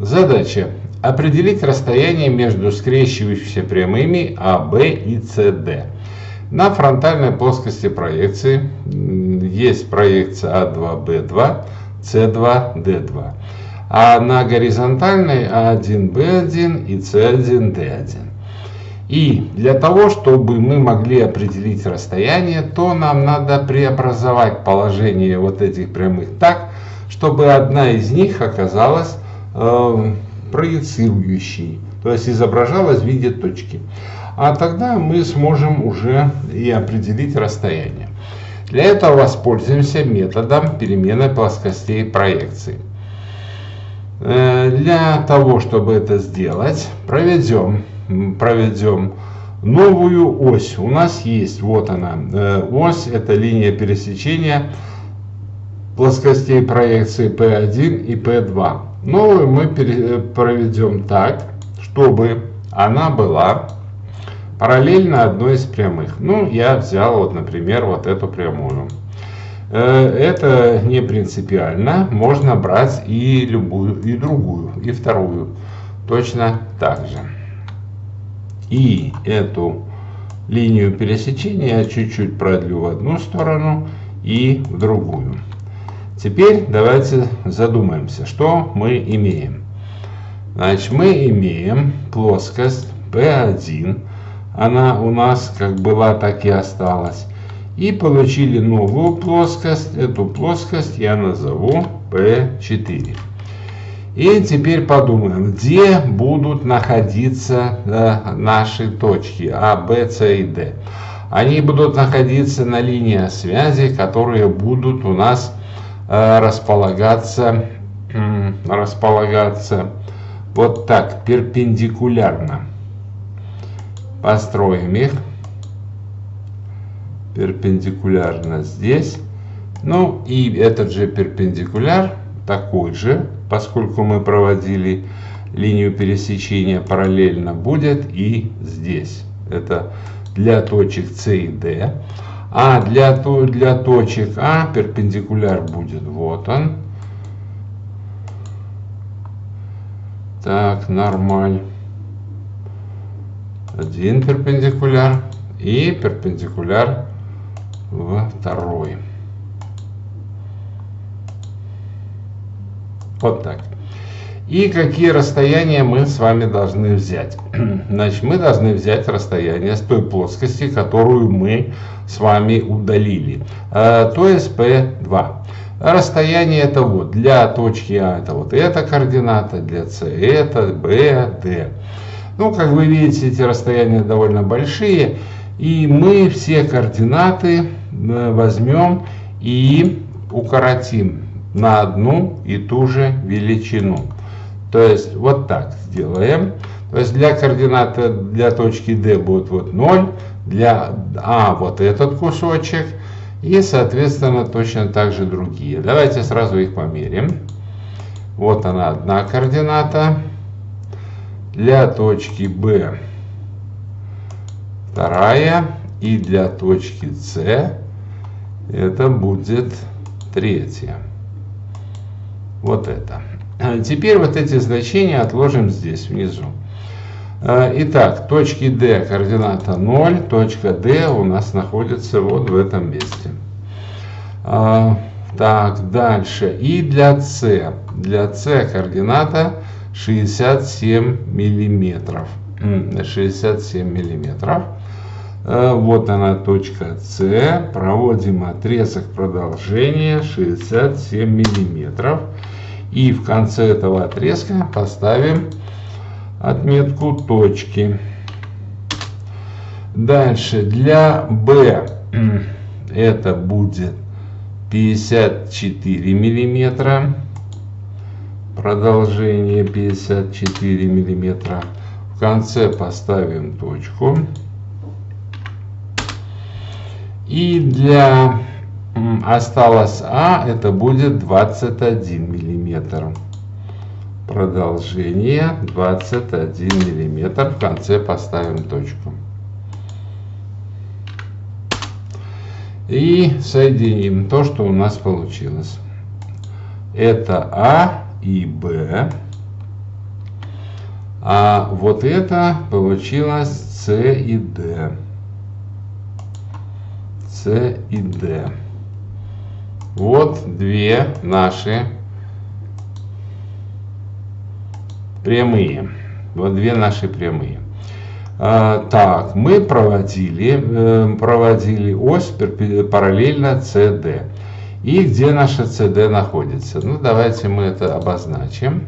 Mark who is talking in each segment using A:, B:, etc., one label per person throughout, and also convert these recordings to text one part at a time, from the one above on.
A: Задача. Определить расстояние между скрещивающимися прямыми АБ и СД. На фронтальной плоскости проекции есть проекция А2, Б2, С2, Д2. А на горизонтальной А1, Б1 и С1, Д1. И для того, чтобы мы могли определить расстояние, то нам надо преобразовать положение вот этих прямых так, чтобы одна из них оказалась проецирующей, то есть изображалась в виде точки. А тогда мы сможем уже и определить расстояние. Для этого воспользуемся методом перемены плоскостей проекции. Для того, чтобы это сделать, проведем новую ось. У нас есть, вот она, ось, это линия пересечения плоскостей проекции P1 и P2. Новую мы проведем так, чтобы она была параллельно одной из прямых. Ну, я взял, вот, например, вот эту прямую. Это не принципиально. Можно брать и любую, и другую, и вторую. Точно так же. И эту линию пересечения я чуть-чуть продлю в одну сторону и в другую. Теперь давайте задумаемся, что мы имеем. Значит, мы имеем плоскость P1. Она у нас как была, так и осталась. И получили новую плоскость. Эту плоскость я назову P4. И теперь подумаем, где будут находиться наши точки А, Б, С и Д. Они будут находиться на линиях связи, которые будут у нас располагаться вот так, перпендикулярно. Построим их перпендикулярно здесь. Ну и этот же перпендикуляр такой же, поскольку мы проводили линию пересечения параллельно, будет и здесь. Это для точек С и Д. А для точек А перпендикуляр будет вот он. Так, нормально. Один перпендикуляр и перпендикуляр в второй. Вот так. И какие расстояния мы с вами должны взять? Значит, мы должны взять расстояние с той плоскости, которую мы с вами удалили. То есть P2. Расстояние это вот. Для точки А это вот эта координата, для С это, Б, Д. Ну, как вы видите, эти расстояния довольно большие. И мы все координаты возьмем и укоротим на одну и ту же величину. То есть вот так сделаем. То есть для координаты для точки D будет вот 0, для А вот этот кусочек и соответственно точно так же другие. Давайте сразу их померим. Вот она одна координата. Для точки B вторая и для точки С это будет третья. Вот это. Теперь вот эти значения отложим здесь внизу. Итак, точки D координата 0, точка D у нас находится вот в этом месте. Так, дальше. И для С. Для С координата 67 миллиметров. 67 миллиметров. Вот она точка С. Проводим отрезок продолжения 67 миллиметров. И в конце этого отрезка поставим отметку точки. Дальше для B это будет 54 миллиметра. Продолжение 54 миллиметра. В конце поставим точку. И для осталось А, это будет 21 миллиметр. Продолжение 21 миллиметр. В конце поставим точку. И соединим то, что у нас получилось. Это А и Б. А вот это получилось С и Д. С и Д. Вот две наши прямые. Вот две наши прямые. Так, мы проводили ось параллельно CD. И где наша CD находится? Ну, давайте мы это обозначим.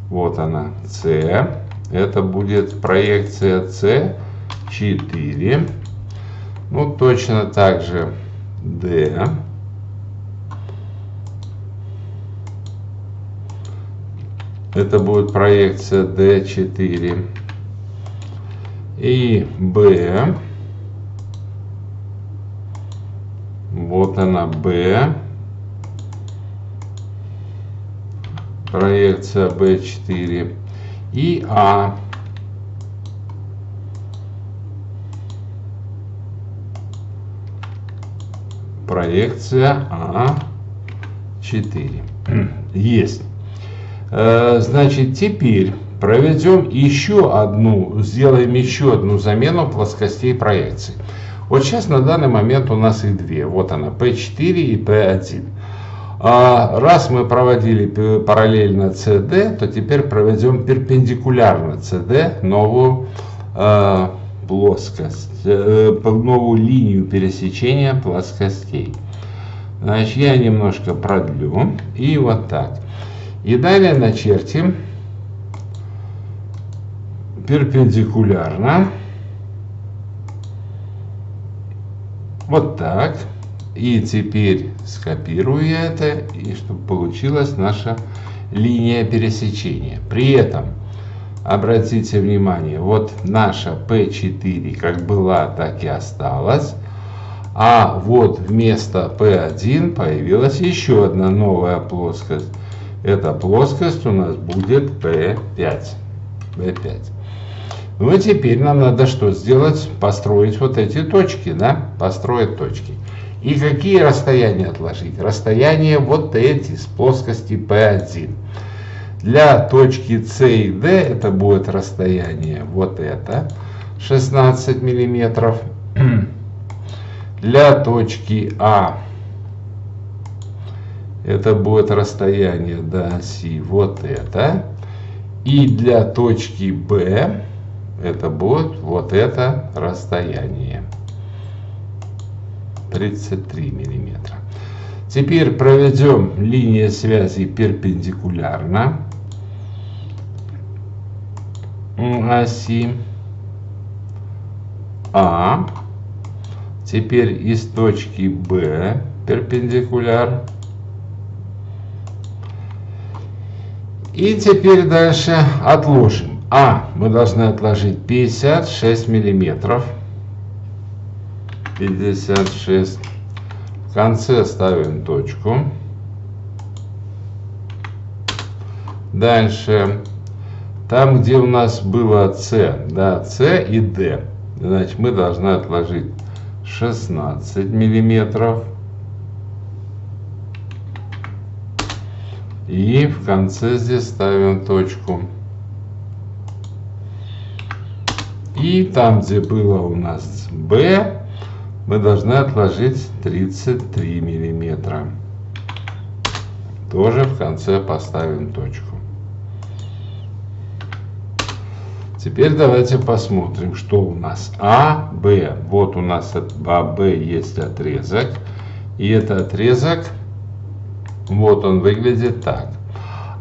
A: Вот она, C. Это будет проекция C4. Ну, точно так же D. Это будет проекция D4. И B. Вот она, B. Проекция B4. И А. Проекция А4. Есть. Значит, теперь проведем еще одну, сделаем еще одну замену плоскостей проекции. Вот сейчас на данный момент у нас их две. Вот она, P4 и P1. Раз мы проводили параллельно CD, то теперь проведем перпендикулярно CD новую плоскость, новую линию пересечения плоскостей. Значит, я немножко продлю. И вот так. И далее начертим перпендикулярно. Вот так. И теперь скопирую я это, и чтобы получилась наша линия пересечения. При этом, обратите внимание, вот наша P4 как была, так и осталась. А вот вместо P1 появилась еще одна новая плоскость. Эта плоскость у нас будет P5. Ну и теперь нам надо что сделать? Построить вот эти точки, да? Построить точки. И какие расстояния отложить? Расстояния вот эти с плоскости P1. Для точки С и D это будет расстояние вот это, 16 миллиметров. Для точки А это будет расстояние до оси вот это. И для точки Б это будет вот это расстояние. 33 миллиметра. Теперь проведем линию связи перпендикулярно оси А. Теперь из точки Б перпендикуляр. И теперь дальше отложим. Мы должны отложить 56 миллиметров. 56. В конце ставим точку. Дальше. Там, где у нас было С, да, С и Д, значит, мы должны отложить 16 миллиметров. И в конце здесь ставим точку. И там, где было у нас Б, мы должны отложить 33 миллиметра. Тоже в конце поставим точку. Теперь давайте посмотрим, что у нас А, Б. Вот у нас от А, Б есть отрезок. И этот отрезок, вот он выглядит так.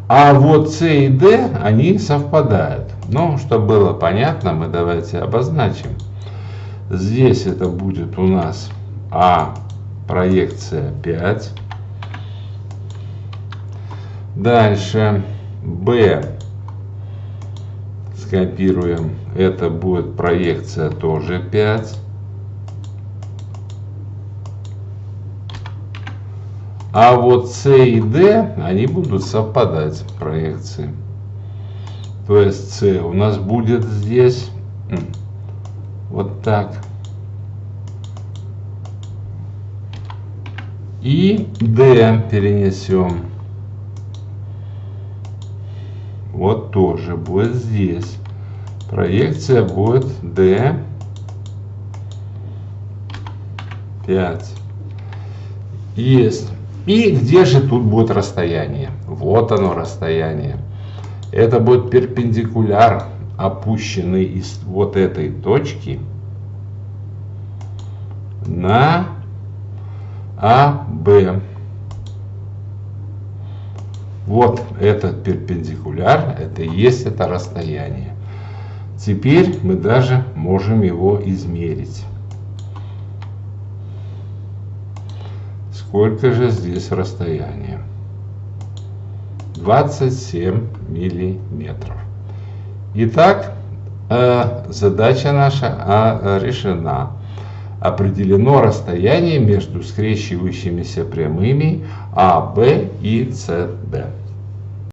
A: А вот С и Д, они совпадают. Ну, чтобы было понятно, мы давайте обозначим. Здесь это будет у нас А, проекция 5. Дальше Б скопируем. Это будет проекция тоже 5. А вот С и Д, они будут совпадать проекции. То есть С у нас будет здесь вот так. И D перенесем вот тоже будет здесь. Проекция будет D5. Есть. И где же тут будет расстояние? Вот оно расстояние. Это будет перпендикуляр, опущенный из вот этой точки на АБ. Вот этот перпендикуляр, это и есть это расстояние. Теперь мы даже можем его измерить. Сколько же здесь расстояние? 27 миллиметров. Итак, задача наша решена. Определено расстояние между скрещивающимися прямыми АБ и СД.